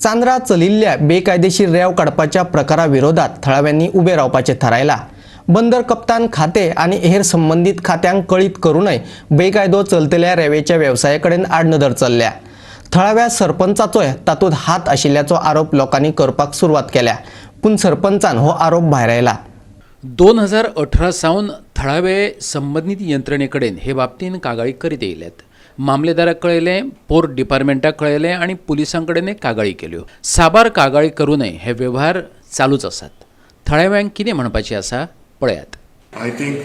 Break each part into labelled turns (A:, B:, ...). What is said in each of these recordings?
A: चांद्रा चलिल्ल्या बेकायदेशीर रेंव काडपाच्या प्रकाराविरोधात थळाव्यांनी उबे रावपाचे थारायला। बंदर कप्तान खाते आणि हेर संबंधित खात्यांक कळीत करूनय बेकायदो चलतल्या रेवेच्या व्यवसायाकडेन आडनदर चल्ल्या। थळाव्या सरपंचाचोय तातूंत हात आशिल्ल्याचो आरोप लोकांनी करपाक सुरवात केल्या, पूण सरपंचान हो आरोप भायर आयला।
B: 2018 सावन थळावे संबंधित यंत्रणेकडेन हे बाबतीन कागाळी करीत येयल्यात। मामलेदाराक कळयलें, पोर्ट डिपार्टमेंटाक कळयलें आणि पुलिसांकडेन कागाळी केल्यो। साबार कागाळी करूनय हे व्यवहार चालूच आसात। थळाव्यांक कितें म्हणपाचें आसा पळयात।
C: आय थिंक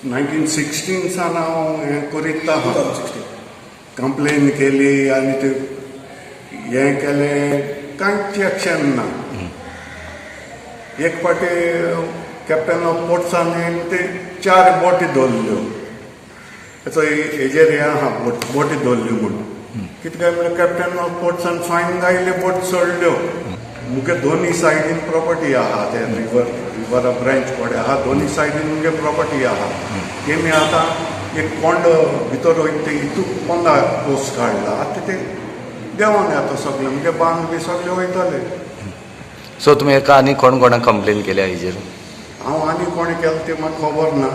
C: 1916 सान हांव हें करीत आहा, कंप्लेन केली आनी ते हें केलें, कांयच एक्शन ना। एक फावटी कॅप्टन ऑफ पोर्ट्सान ते 4 बोटी दवरल्यो, हेजेर हें आहा बोटी दवरल्यो म्हणून। कितें काय म्हळ्यार कॅप्टन ऑफ पोर्ट्सान फायन गायले, बोट सोडल्यो। मुगे दोनी सायडीन प्रॉपर्टी आहा, ते रिवर ब्रांच पडे आहा, दोनी सायडीन मुगे प्रॉपर्टी आहा। तेमी आतां एक कोंड भितर वयता हितूक पोंदा पोस्ट काडला, आतां ते देंवन येता सगळें, मुगे बांद बी सगळे वयतले।
D: सो तुमी एका आनी कोणाक कंप्लेन केल्या हेजेर?
C: हांव आनी कोणी केलें तें म्हाका खबर ना।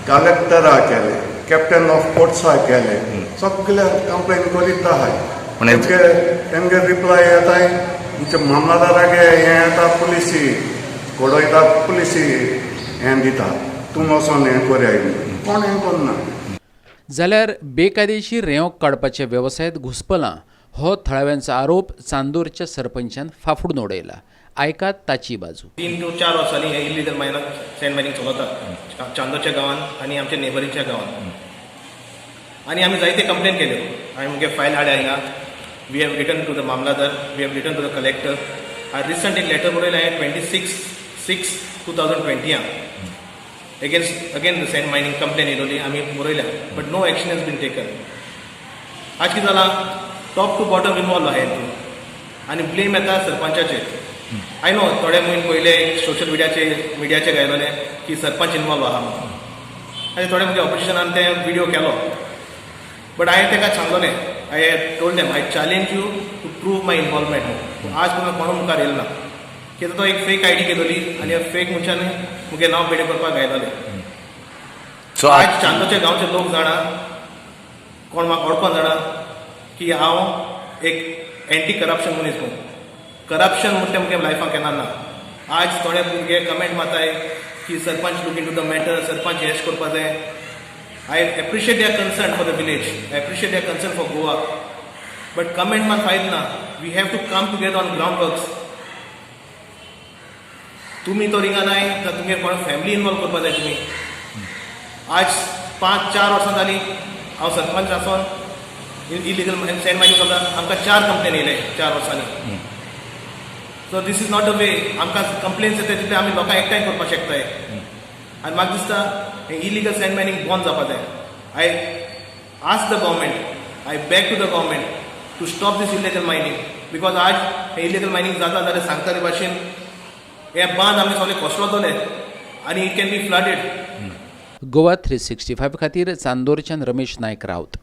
C: कलेक्टरा केलें, कॅप्टन ऑफ पोर्ट्सा केलें, सगळे कंप्लेन करीत आहाय। तेमगे रिप्लाय येताय, तुमच्या मामलादारागे हें येता, पुलिसी घडोयता, पुलिसी हें दिता, तूं वचोन हें करया, कोण हें करना।
B: जाल्यार बेकायदेशीर रेंव काडपाच्या वेवसायांत घुस्पलां हो थळाव्यांचो आरोप चांदोरच्या सरपंचान फाफूडून उडयला। आयकात ताची बाजू।
E: 3 to 4 वर्सांनी हे इलिगल सँड मायनिंग चलता चांदोरच्या गांवांत आनी आमच्या नेबरींगच्या गांवांत। आनी आमी जायते कंप्लेन केल्यो, हांवें मुगे फायल हाडल्या हिंगा। We have written to the mamlatdar, we have written to the collector. I recent एक लेटर बरयलें हांवें 26/6/2020 again the sand mining complain येयलोली, आमी बरयल्या, but no action has been taken. आज कितें जालां, टॉप टू बॉटम इनवॉल्व आहा हितून आनी ब्लेम येता सरपंचाचेर। आय नो थोडे म्हयने पयले सोशल मिडियाचे घायलोले की सरपंच इनवॉल्व आहा म्हणून, आनी थोडे म्हणजे ऑपोजिशनान ते विडियो केलो, बट हांवें ताका सांगलोलें, I told them, I challenge you to prove my involvement. आज तुमी कोणा मुखार येयलो ना, कित्याक तो एक फेक आयडी केलोली आनी फेक मनशांनी मुगे नांव पेड करपाक घायलोलें। सो आज चांदोरच्या गांवचे लोक जाणा, कोण म्हाका ओळखोन जाणा की हांव एक एंटी करप्शन मनीस म्हणून। करप्शन म्हणटा मुगे लायफान केन्ना ना। आज थोडे भुरगे कमेंट मारताय की sarpanch look into the matter, sarpanch हेश करपा जाय। I appreciate their concern for the village, I appreciate their concern for Goa, but comment मार फायद ना। We have to come together on ground works. तुमी तो रिंगा नाय तर तुमगे कोण फॅमिली इनवॉल्व करपा जाय तुमी। आज 5-4 वर्सां जालीं हांव सरपंच आसून इलिगल सँड मायनिंग चलता, आमकां 4 कंप्लेन येयले 4 वर्सांनी। So this is not a way. आमकां कंप्लेन्स येता तितले आमी लोकांक एकठांय करपाक शकताय, आनी म्हाका दिसता हें इलिगल सँड मायनिंग बंद जावपा जाय। I ask the government, I beg to the government to stop this illegal mining, because आज हें इलिगल मायनिंग जाता जाल्यार सांगता ते भाशेन हे बांद आमी सगळे कोसळतले आनी it can be flooded.
B: Goa 365 खातीर चांदोरच्यान रमेश नायक रावत।